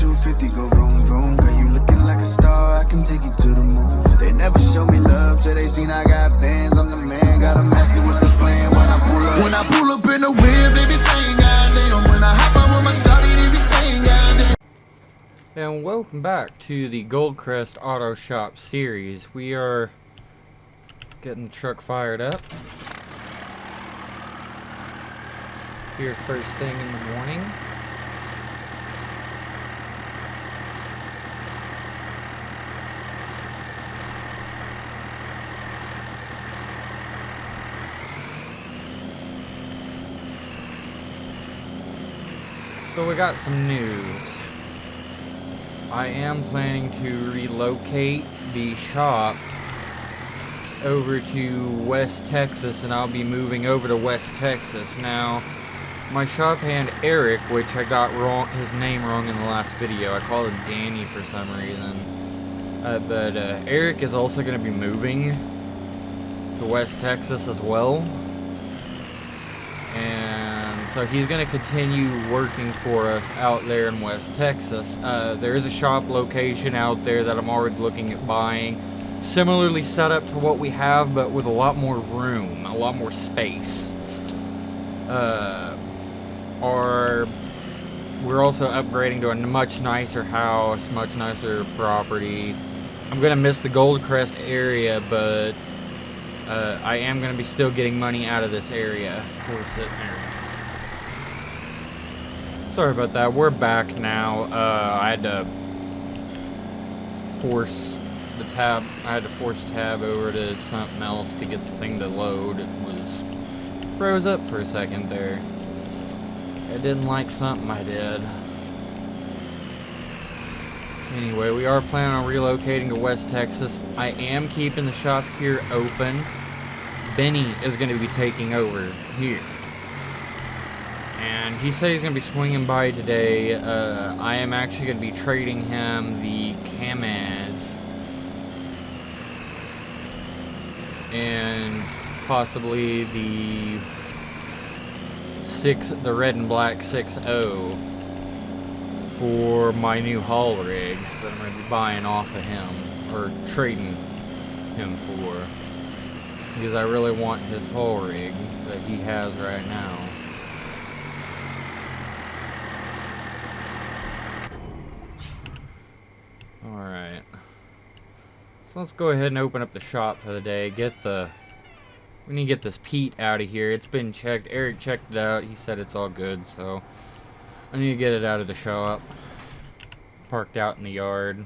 250 go vroom vroom. Girl, you looking like a star, I can take you to the moon. They never show me love till they seen I got bands. I'm the man, got 'em asking what's the plan when I pull up. When I pull up in the whip, they be saying goddamn. When I hop out with my shawty, they be saying goddamn. And welcome back to the Goldcrest Auto Shop series. We are getting the truck fired up here first thing in the morning. So we got some news. I am planning to relocate the shop over to West Texas, and I'll be moving over to West Texas. Now, my shop hand Eric, which I got his name wrong in the last video. I called him Danny for some reason. But Eric is also going to be moving to West Texas as well. And so he's going to continue working for us out there in West Texas. There is a shop location out there that I'm already looking at buying. Similarly set up to what we have, but with a lot more room, a lot more space. We're also upgrading to a much nicer house, much nicer property. I'm going to miss the Goldcrest area, but I am going to be still getting money out of this area for sitting there. Sorry about that. We're back now. I had to force the tab. I had to force tab over to something else to get the thing to load. It was froze up for a second there. I didn't like something I did. Anyway, we are planning on relocating to West Texas. I am keeping the shop here open. Benny is going to be taking over here. And he said he's going to be swinging by today. I am actually going to be trading him the Kamaz. And possibly the red and black 6.0 for my new haul rig that I'm going to be buying off of him, or trading him for, because I really want his haul rig that he has right now. Alright, so let's go ahead and open up the shop for the day. We need to get this Pete out of here. It's been checked. Eric checked it out. He said it's all good, so I need to get it out of the shop. Parked out in the yard.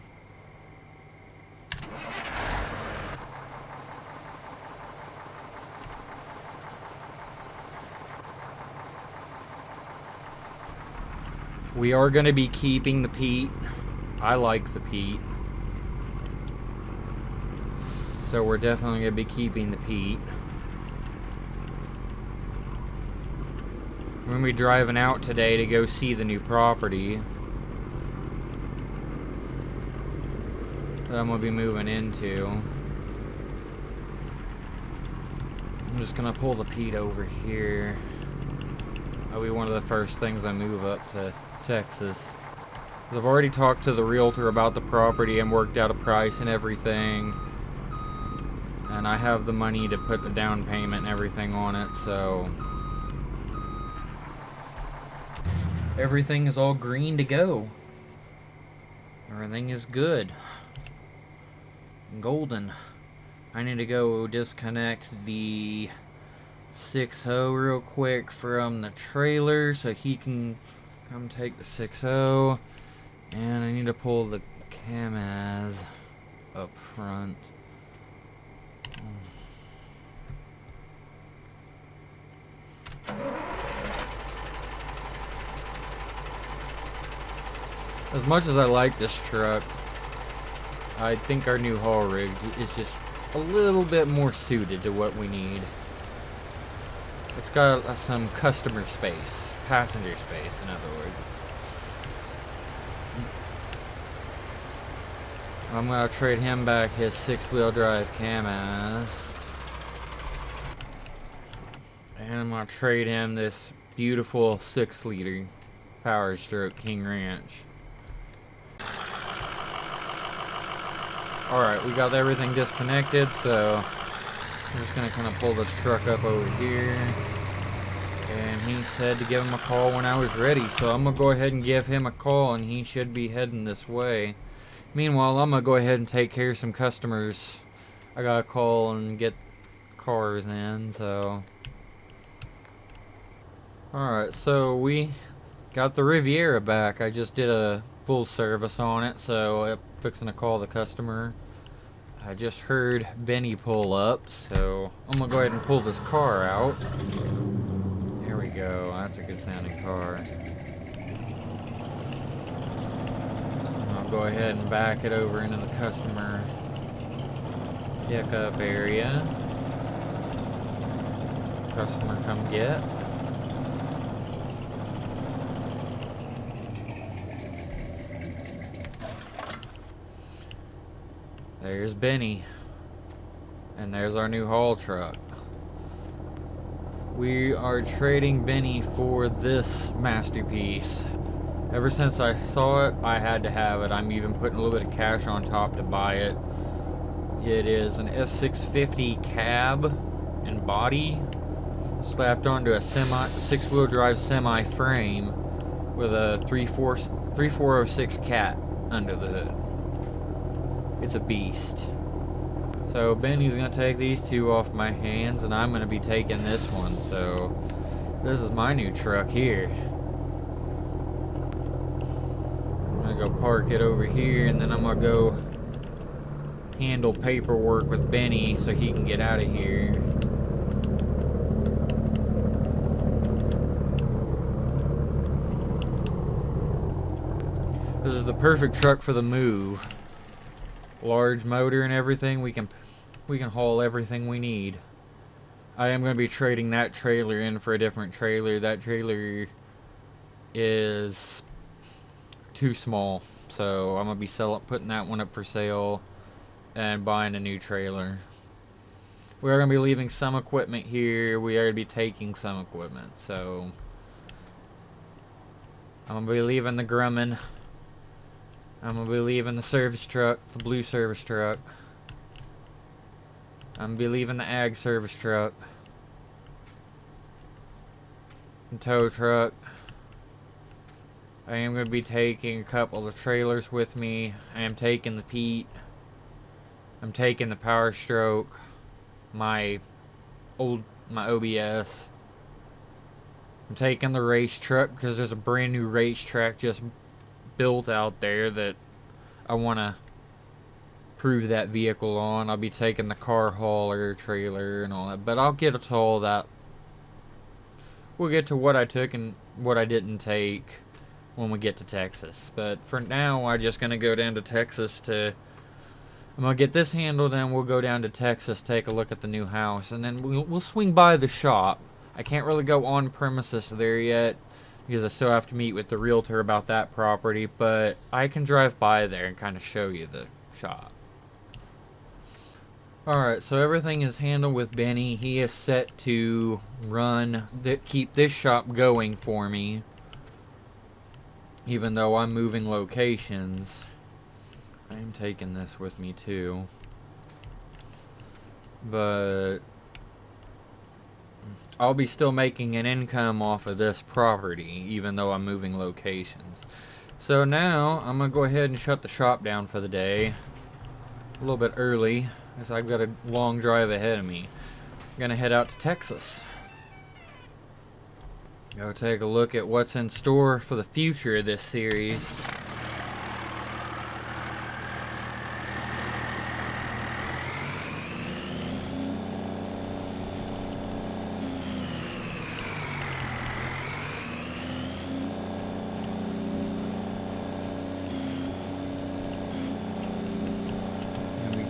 We are going to be keeping the Pete. I like the Pete. So we're definitely going to be keeping the Pete. We're going to be driving out today to go see the new property that I'm going to be moving into. I'm just going to pull the Pete over here. That'll be one of the first things I move up to Texas. 'Cause I've already talked to the realtor about the property and worked out a price and everything. And I have the money to put the down payment and everything on it, so everything is all green to go. Everything is good. Golden. I need to go disconnect the 6.0 real quick from the trailer so he can come take the 6.0. And I need to pull the Kamaz up front. As much as I like this truck, I think our new haul rig is just a little bit more suited to what we need. It's got some customer space, passenger space, in other words. I'm gonna trade him back his 6-wheel drive Kamaz. And I'm gonna trade him this beautiful 6-liter Power Stroke King Ranch. Alright, we got everything disconnected, so I'm just gonna kind of pull this truck up over here. And he said to give him a call when I was ready, so I'm gonna go ahead and give him a call, and he should be heading this way. Meanwhile, I'm gonna go ahead and take care of some customers. I gotta call and get cars in, so. Alright, so we got the Riviera back. I just did a full service on it, so I'm fixing to call the customer. I just heard Benny pull up, so I'm gonna go ahead and pull this car out. There we go, that's a good sounding car. I'll go ahead and back it over into the customer pickup area. Customer come get. There's Benny. And there's our new haul truck. We are trading Benny for this masterpiece. Ever since I saw it, I had to have it. I'm even putting a little bit of cash on top to buy it. It is an F650 cab and body slapped onto a six-wheel drive semi frame with a 3406 cat under the hood. It's a beast. So Benny's gonna take these two off my hands, and I'm gonna be taking this one. So this is my new truck here. I'm gonna go park it over here, and then I'm gonna go handle paperwork with Benny so he can get out of here. This is the perfect truck for the move. Large motor and everything. We can haul everything we need. I am going to be trading that trailer in for a different trailer. That trailer is too small, so I'm going to be putting that one up for sale and buying a new trailer. We are going to be leaving some equipment here. We are going to be taking some equipment, so I'm going to be leaving the Grumman. I'm going to be leaving the service truck, the blue service truck. I'm going to be leaving the ag service truck. The tow truck. I am going to be taking a couple of trailers with me. I am taking the Pete. I'm taking the Power Stroke. My OBS. I'm taking the race truck because there's a brand new race track just built out there that I want to prove that vehicle on. I'll be taking the car hauler trailer and all that, but I'll get to all that. We'll get to what I took and what I didn't take when we get to Texas. But for now, I'm just gonna go down to Texas I'm gonna get this handled, and we'll go down to Texas, take a look at the new house, and then we'll swing by the shop. I can't really go on premises there yet, because I still have to meet with the realtor about that property, but I can drive by there and kind of show you the shop. Alright, so everything is handled with Benny. He is set to keep this shop going for me, even though I'm moving locations. I'm taking this with me too, but I'll be still making an income off of this property, even though I'm moving locations. So now, I'm going to go ahead and shut the shop down for the day. A little bit early, because I've got a long drive ahead of me. I'm going to head out to Texas. Go take a look at what's in store for the future of this series.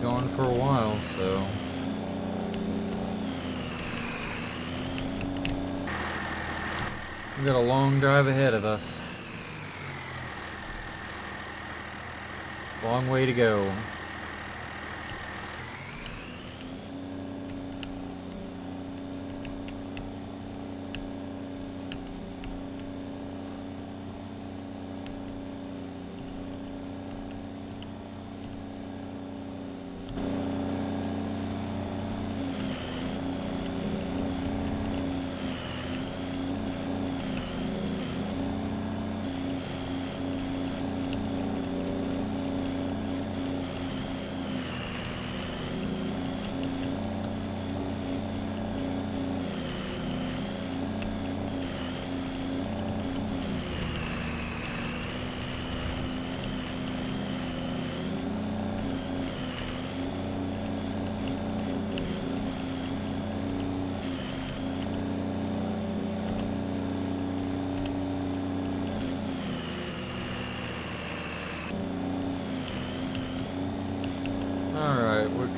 Gone for a while, so we've got a long drive ahead of us. Long way to go.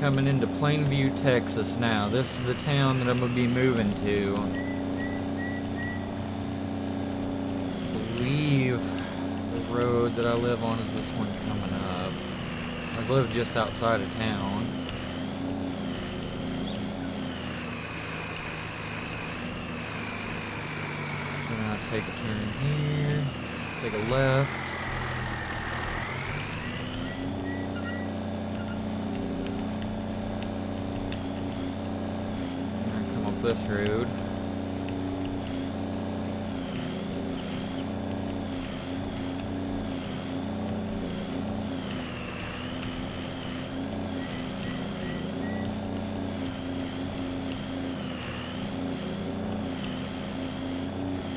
coming into Plainview, Texas now. This is the town that I'm going to be moving to. I believe the road that I live on is this one coming up. I live just outside of town. So now I take a turn here, take a left. This road.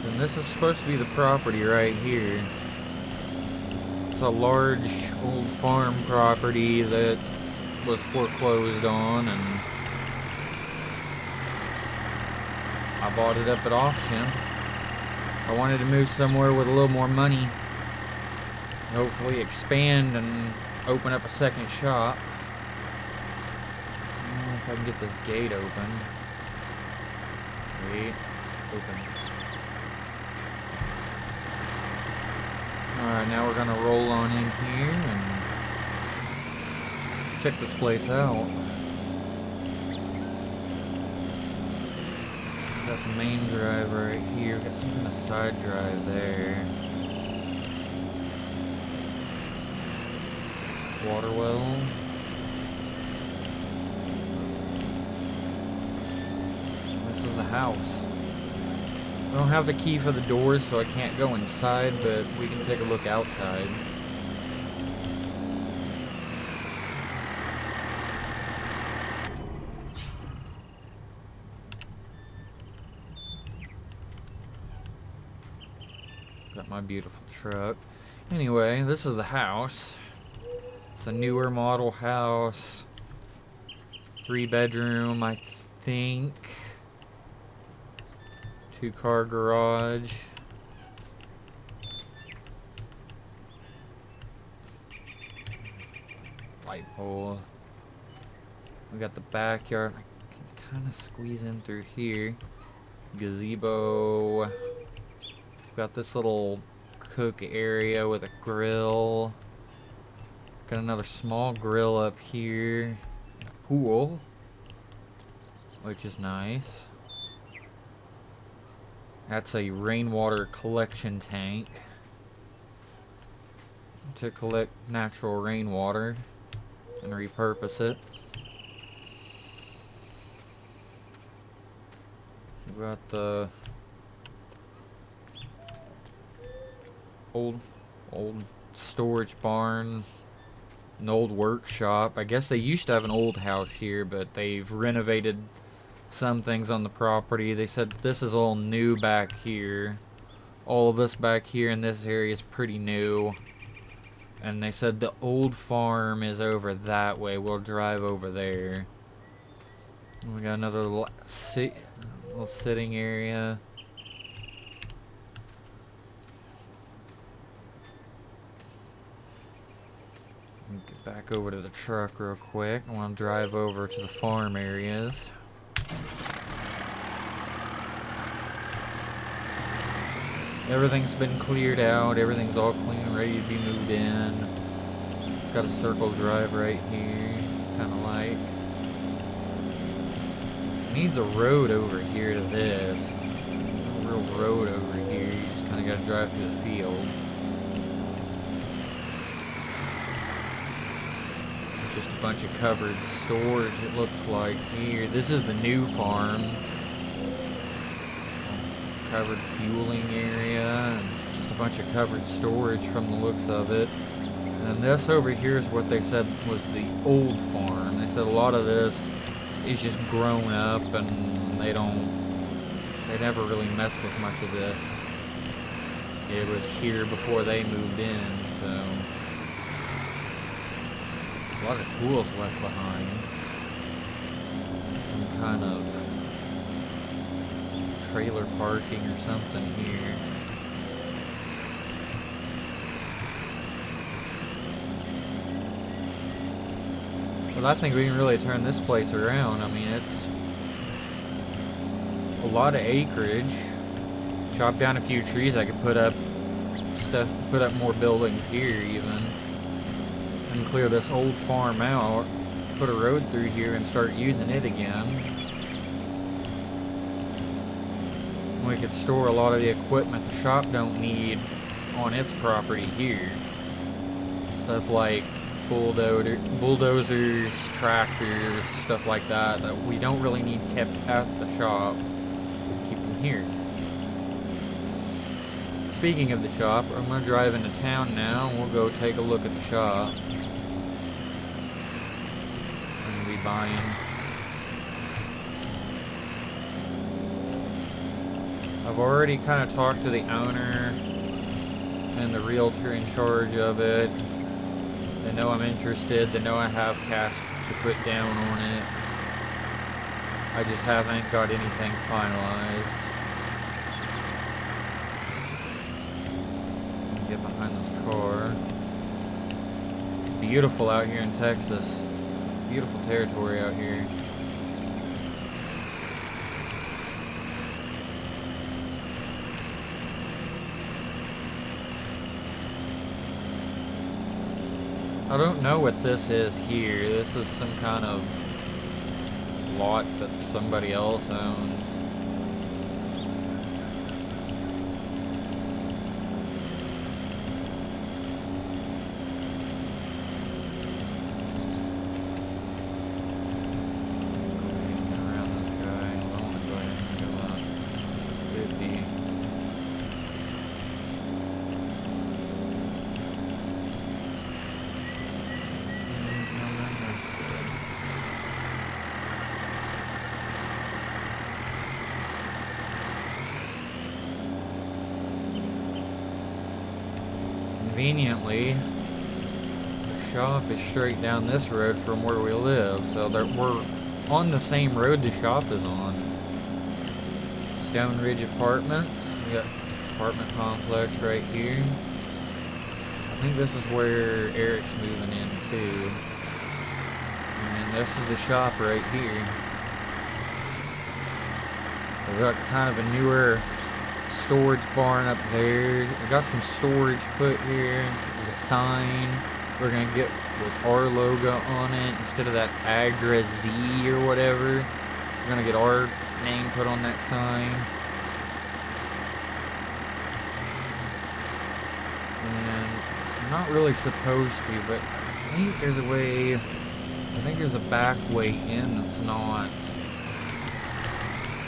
And this is supposed to be the property right here. It's a large old farm property that was foreclosed on, and I bought it up at auction. I wanted to move somewhere with a little more money. Hopefully expand and open up a second shop. I don't know if I can get this gate open. Wait, open. Alright, now we're gonna roll on in here and check this place out. Got the main drive right here. Got some kind of side drive there. Water well. This is the house. I don't have the key for the doors, so I can't go inside, but we can take a look outside. Got my beautiful truck. Anyway, this is the house. It's a newer model house. 3-bedroom, I think. 2-car garage. Light pole. We got the backyard. I can kind of squeeze in through here. Gazebo. Got this little cook area with a grill. Got another small grill up here. A pool, which is nice. That's a rainwater collection tank to collect natural rainwater and repurpose it. We've got the old storage barn, an old workshop. I guess they used to have an old house here, but they've renovated some things on the property. They said this is all new back here. All of this back here in this area is pretty new. And they said the old farm is over that way. We'll drive over there. We got another little sitting area. Get back over to the truck real quick. I want to drive over to the farm areas. Everything's been cleared out. Everything's all clean, ready to be moved in. It's got a circle drive right here, kind of like. Needs a road over here to this. No real road over here. You just kind of got to drive through the field. Just a bunch of covered storage, it looks like here. This is the new farm. Covered fueling area, and just a bunch of covered storage from the looks of it. And this over here is what they said was the old farm. They said a lot of this is just grown up, and they never really messed with much of this. It was here before they moved in, so a lot of tools left behind. Some kind of trailer parking or something here. But I think we can really turn this place around. I mean, it's a lot of acreage. Chop down a few trees, I could put up stuff, put up more buildings here even. And clear this old farm out, put a road through here and start using it again. We could store a lot of the equipment the shop don't need on its property here. Stuff like bulldozers, tractors, stuff like that that we don't really need kept at the shop. Keep them here. Speaking of the shop, I'm going to drive into town now and we'll go take a look at the shop. I'm going to be buying. I've already kind of talked to the owner and the realtor in charge of it. They know I'm interested. They know I have cash to put down on it. I just haven't got anything finalized. Get behind this car. It's beautiful out here in Texas. Beautiful territory out here. I don't know what this is here. This is some kind of lot that somebody else owns. Conveniently, the shop is straight down this road from where we live, so we're on the same road the shop is on. Stone Ridge Apartments. We got apartment complex right here. I think this is where Eric's moving in too. And this is the shop right here. We've got kind of a newer storage barn up there. We got some storage put here. There's a sign we're gonna get with our logo on it instead of that Agra Z or whatever. We're gonna get our name put on that sign. And I'm not really supposed to, but I think there's a way. I think there's a back way in that's not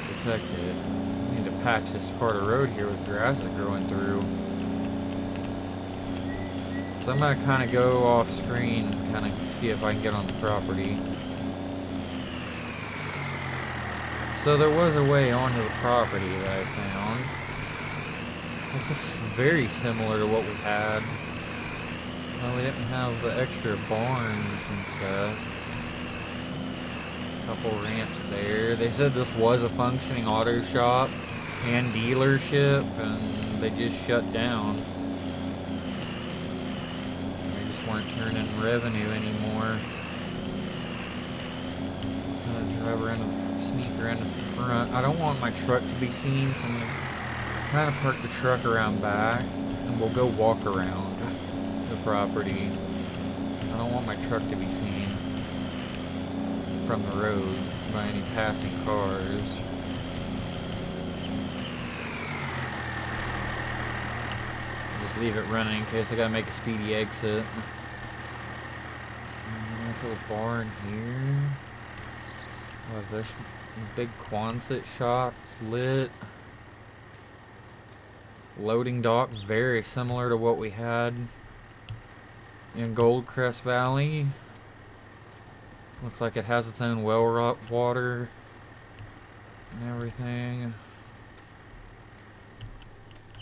protected. Patch this part of road here with grasses growing through. So I'm gonna kind of go off screen and kind of see if I can get on the property. So there was a way onto the property that I found. This is very similar to what we had. Well, we didn't have the extra barns and stuff. Couple ramps there. They said this was a functioning auto shop and dealership, and they just shut down. They just weren't turning revenue anymore. I'm gonna drive around, sneak around the front. I don't want my truck to be seen, so I'm gonna kind of park the truck around back, and we'll go walk around the property. I don't want my truck to be seen from the road by any passing cars. Leave it running in case I gotta make a speedy exit. Nice little barn here. Oh, this big Quonset shop. It's lit. Loading dock, very similar to what we had in Goldcrest Valley. Looks like it has its own well water and everything.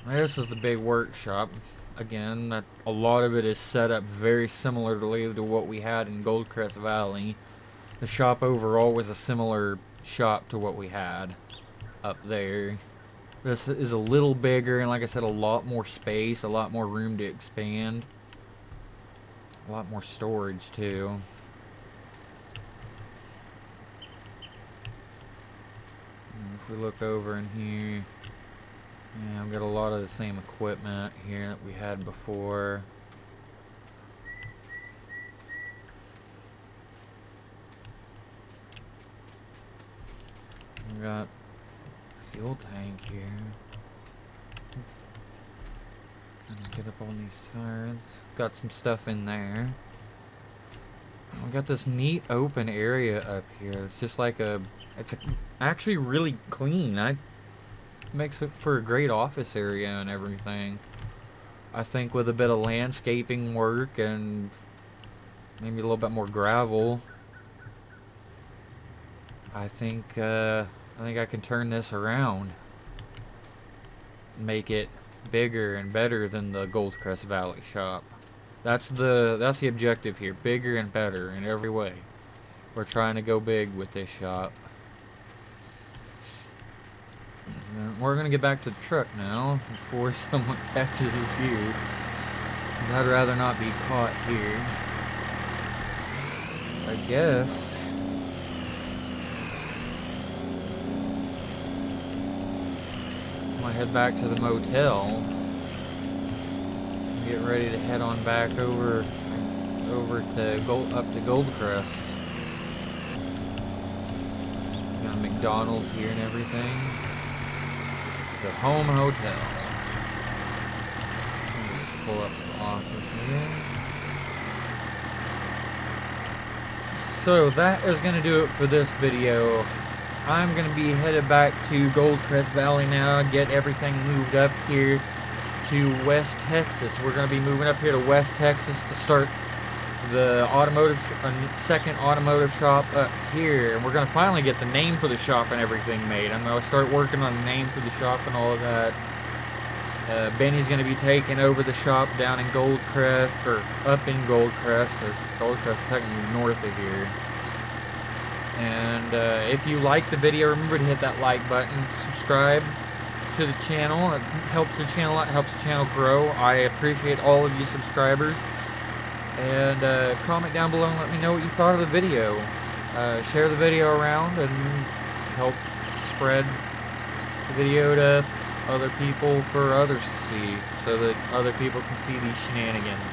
This is the big workshop. Again, that a lot of it is set up very similarly to what we had in Goldcrest Valley. The shop overall was a similar shop to what we had up there. This is a little bigger, and like I said, a lot more space, a lot more room to expand. A lot more storage too. If we look over in here, yeah, I've got a lot of the same equipment here that we had before. We got a fuel tank here. Get up on these tires. Got some stuff in there. We got this neat open area up here. It's just like it's actually really clean. Makes it for a great office area and everything. I think with a bit of landscaping work and maybe a little bit more gravel, I think I can turn this around. Make it bigger and better than the Goldcrest Valley shop. That's the objective here. Bigger and better in every way. We're trying to go big with this shop. And we're gonna get back to the truck now before someone catches us here, 'cause I'd rather not be caught here. I guess. I'm gonna head back to the motel. Get ready to head on back over to up to Goldcrest. Got a McDonald's here and everything. The home hotel. Let me just pull up the office here. So that is going to do it for this video. I'm going to be headed back to Goldcrest Valley now, get everything moved up here to West Texas. We're going to be moving up here to West Texas to start the second automotive shop up here. And we're going to finally get the name for the shop and everything made. I'm going to start working on the name for the shop and all of that. Benny's going to be taking over the shop down in Goldcrest, or up in Goldcrest, because Goldcrest is technically north of here. And if you like the video, remember to hit that like button, subscribe to the channel. It helps the channel out, helps the channel grow. I appreciate all of you subscribers. And comment down below and let me know what you thought of the video. Share the video around and help spread the video to other people for others to see, so that other people can see these shenanigans.